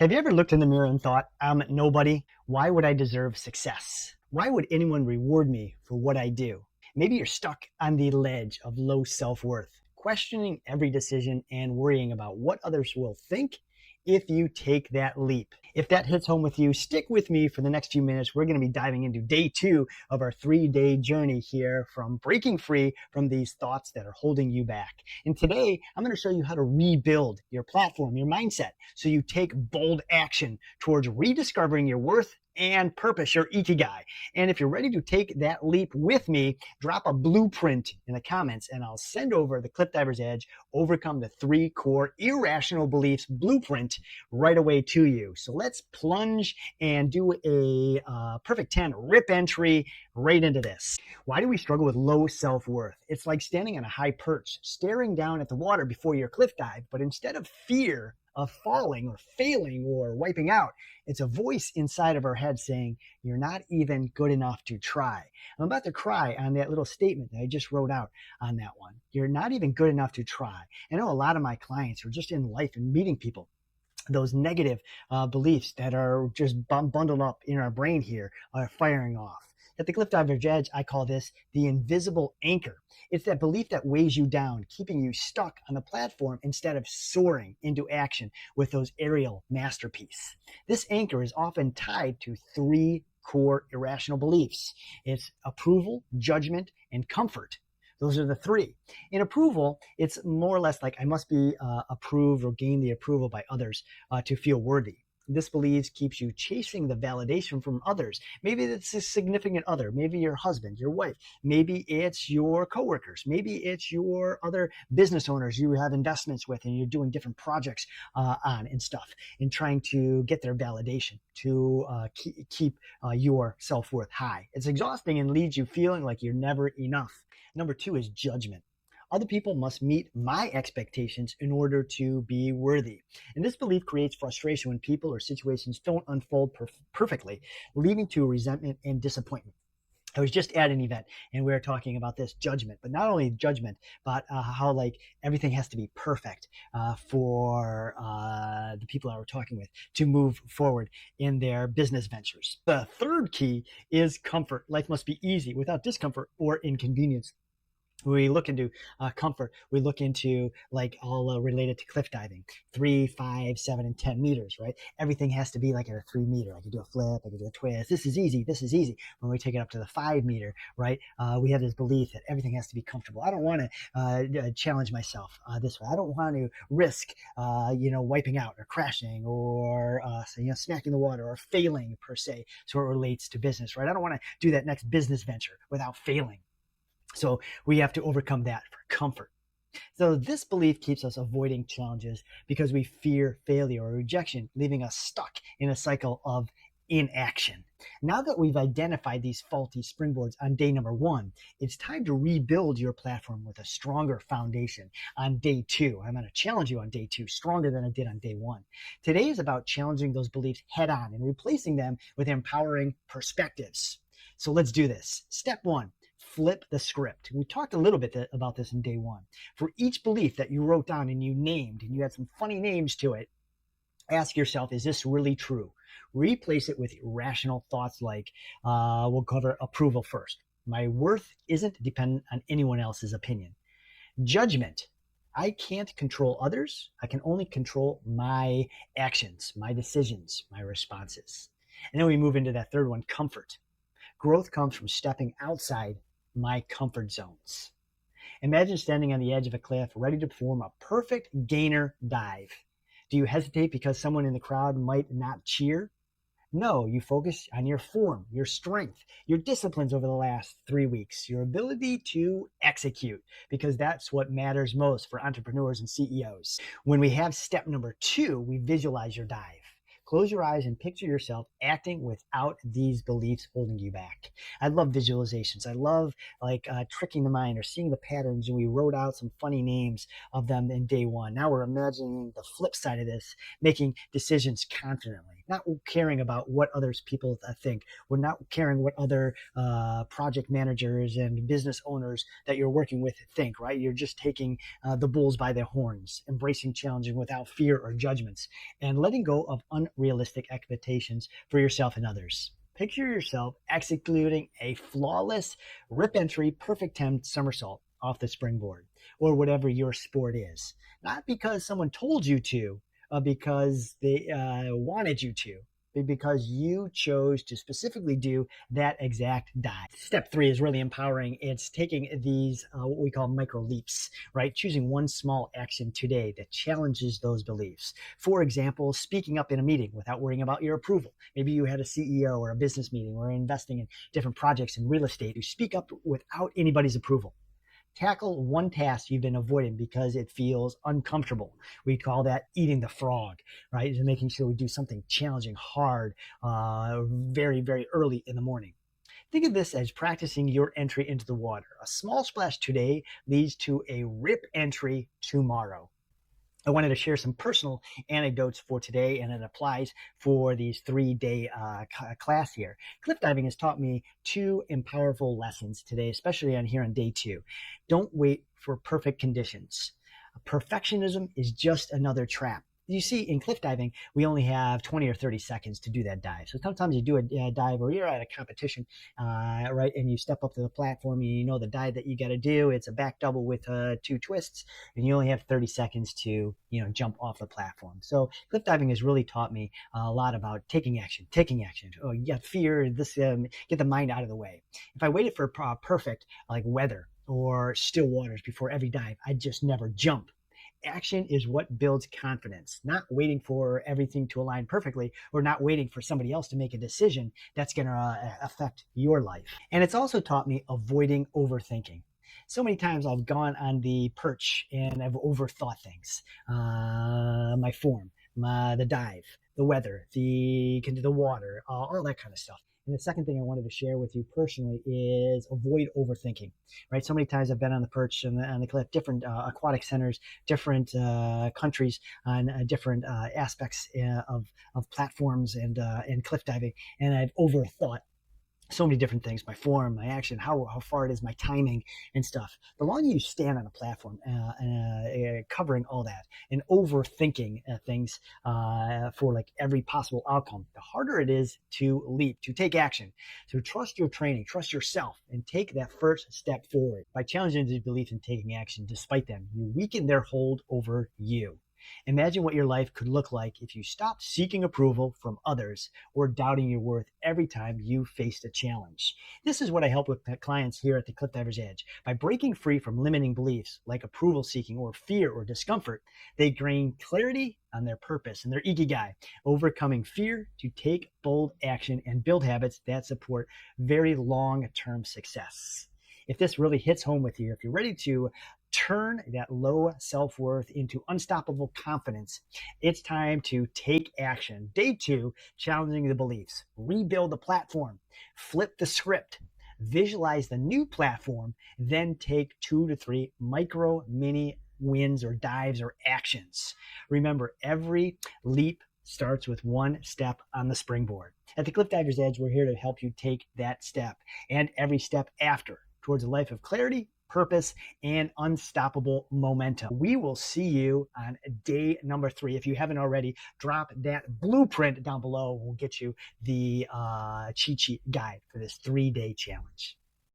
Have you ever looked in the mirror and thought, I'm nobody? Why would I deserve success? Why would anyone reward me for what I do? Maybe you're stuck on the ledge of low self worth, questioning every decision and worrying about what others will think if you take that leap. If that hits home with you, stick with me for the next few minutes. We're going to be diving into day 2 of our 3-day journey here from breaking free from these thoughts that are holding you back. And today, I'm going to show you how to rebuild your platform, your mindset, so you take bold action towards rediscovering your worth and purpose, your ikigai. And if you're ready to take that leap with me, drop a blueprint in the comments and I'll send over the Cliff Diver's Edge Overcome the 3 Core Irrational Beliefs blueprint right away to you. So let's plunge and do a perfect 10 rip entry right into this. Why do we struggle with low self-worth? It's like standing on a high perch, staring down at the water before your cliff dive, but instead of fear of falling or failing or wiping out, it's a voice inside of our head saying, you're not even good enough to try. I'm about to cry on that little statement that I just wrote out on that one. You're not even good enough to try. I know a lot of my clients who are just in life and meeting people, those negative beliefs that are just bundled up in our brain here are firing off. At the Cliff Diver's Edge, I call this the invisible anchor. It's that belief that weighs you down, keeping you stuck on the platform instead of soaring into action with those aerial masterpieces. This anchor is often tied to 3 core irrational beliefs. It's approval, judgment, and comfort. Those are the 3. In approval, it's more or less like I must be approved or gain the approval by others to feel worthy. This belief keeps you chasing the validation from others. Maybe it's a significant other, maybe your husband, your wife, maybe it's your coworkers, maybe it's your other business owners you have investments with and you're doing different projects on and stuff, and trying to get their validation to keep your self-worth high. It's exhausting and leaves you feeling like you're never enough. Number 2 is judgment. Other people must meet my expectations in order to be worthy. And this belief creates frustration when people or situations don't unfold perfectly, leading to resentment and disappointment. I was just at an event and we were talking about this judgment, but not only judgment, but how like everything has to be perfect for the people I were talking with to move forward in their business ventures. The third key is comfort. Life must be easy without discomfort or inconvenience. We look into comfort. We look into like all related to cliff diving, 3, 5, 7, and 10 meters, right? Everything has to be like at a 3 meter. I can do a flip. I can do a twist. This is easy. This is easy. When we take it up to the 5 meter, right? We have this belief that everything has to be comfortable. I don't want to challenge myself this way. I don't want to risk, wiping out or crashing or, smacking the water or failing per se. So it relates to business, right? I don't want to do that next business venture without failing. So we have to overcome that for comfort. So this belief keeps us avoiding challenges because we fear failure or rejection, leaving us stuck in a cycle of inaction. Now that we've identified these faulty springboards on day number 1, it's time to rebuild your platform with a stronger foundation on day 2. I'm going to challenge you on day 2, stronger than I did on day 1. Today is about challenging those beliefs head on and replacing them with empowering perspectives. So let's do this. Step 1. Flip the script. We talked a little bit about this in day 1. For each belief that you wrote down and you named, and you had some funny names to it, ask yourself, is this really true? Replace it with irrational thoughts like, we'll cover approval first. My worth isn't dependent on anyone else's opinion. Judgment. I can't control others. I can only control my actions, my decisions, my responses. And then we move into that third one, comfort. Growth comes from stepping outside my comfort zones. Imagine standing on the edge of a cliff, ready to perform a perfect gainer dive. Do you hesitate because someone in the crowd might not cheer? No, you focus on your form, your strength, your disciplines over the last 3 weeks, your ability to execute, because that's what matters most for entrepreneurs and CEOs. When we have step number 2, we visualize your dive. Close your eyes and picture yourself acting without these beliefs holding you back. I love visualizations. I love tricking the mind or seeing the patterns. And we wrote out some funny names of them in day 1. Now we're imagining the flip side of this, making decisions confidently. not caring about what others people think. We're not caring what other project managers and business owners that you're working with think, right? You're just taking the bulls by the horns, embracing challenging without fear or judgments, and letting go of unrealistic expectations for yourself and others. Picture yourself executing a flawless rip entry, perfect 10 somersault off the springboard or whatever your sport is. Not because someone told you to, because they wanted you to, but because you chose to specifically do that exact dive. Step 3 is really empowering. It's taking these, what we call micro leaps, right? Choosing one small action today that challenges those beliefs. For example, speaking up in a meeting without worrying about your approval. Maybe you had a CEO or a business meeting or investing in different projects in real estate. You speak up without anybody's approval. Tackle one task you've been avoiding because it feels uncomfortable. We call that eating the frog, right? Just making sure we do something challenging, hard, very, very early in the morning. Think of this as practicing your entry into the water. A small splash today leads to a rip entry tomorrow. I wanted to share some personal anecdotes for today, and it applies for these 3-day class here. Cliff diving has taught me 2 powerful lessons today, especially on here on day 2. Don't wait for perfect conditions. Perfectionism is just another trap. You see, in cliff diving, we only have 20 or 30 seconds to do that dive. So sometimes you do a dive or you're at a competition, right, and you step up to the platform and you know the dive that you got to do. It's a back double with 2 twists, and you only have 30 seconds to, jump off the platform. So cliff diving has really taught me a lot about taking action. Oh, you got fear, this, get the mind out of the way. If I waited for perfect, like weather or still waters before every dive, I'd just never jump. Action is what builds confidence, not waiting for everything to align perfectly or not waiting for somebody else to make a decision that's going to affect your life. And it's also taught me avoiding overthinking. So many times I've gone on the perch and I've overthought things. My form, the dive, the weather, the water, all that kind of stuff. And the second thing I wanted to share with you personally is avoid overthinking, right? So many times I've been on the perch and on the cliff, different aquatic centers, different countries on different aspects of platforms and cliff diving. And I've overthought so many different things, my form, my action, how far it is, my timing and stuff. The longer you stand on a platform covering all that and overthinking things for like every possible outcome, the harder it is to leap, to take action. So trust your training, trust yourself, and take that first step forward. By challenging these beliefs and taking action despite them, you weaken their hold over you. Imagine what your life could look like if you stopped seeking approval from others or doubting your worth every time you faced a challenge. This is what I help with clients here at the Cliff Divers Edge. By breaking free from limiting beliefs like approval seeking or fear or discomfort, they gain clarity on their purpose and their ikigai, overcoming fear to take bold action and build habits that support very long-term success. If this really hits home with you, if you're ready to turn that low self-worth into unstoppable confidence, it's time to take action. Day 2, challenging the beliefs. Rebuild the platform. Flip the script. Visualize the new platform. Then take 2 to 3 micro mini wins or dives or actions. Remember, every leap starts with one step on the springboard. At the Cliff Divers Edge, we're here to help you take that step and every step after towards a life of clarity, purpose, and unstoppable momentum. We will see you on day number 3. If you haven't already, drop that blueprint down below. We'll get you the cheat sheet guide for this 3-day challenge.